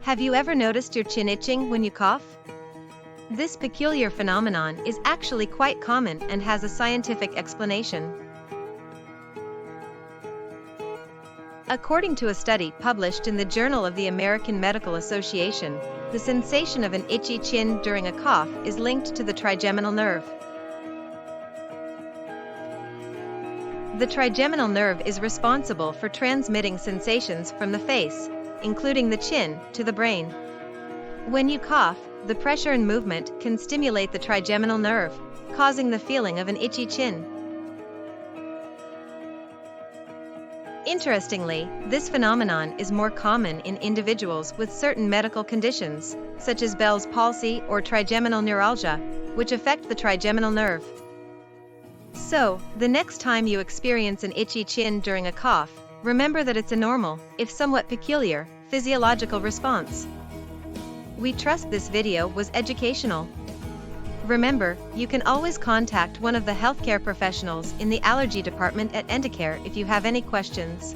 Have you ever noticed your chin itching when you cough? This peculiar phenomenon is actually quite common and has a scientific explanation. According to a study published in the Journal of the American Medical Association, the sensation of an itchy chin during a cough is linked to the trigeminal nerve. The trigeminal nerve is responsible for transmitting sensations from the face, including the chin, to the brain. When you cough, the pressure and movement can stimulate the trigeminal nerve, causing the feeling of an itchy chin. Interestingly, this phenomenon is more common in individuals with certain medical conditions, such as Bell's palsy or trigeminal neuralgia, which affect the trigeminal nerve. So, the next time you experience an itchy chin during a cough, remember that it's a normal, if somewhat peculiar, physiological response. We trust this video was educational. Remember, you can always contact one of the healthcare professionals in the allergy department at Enticare if you have any questions.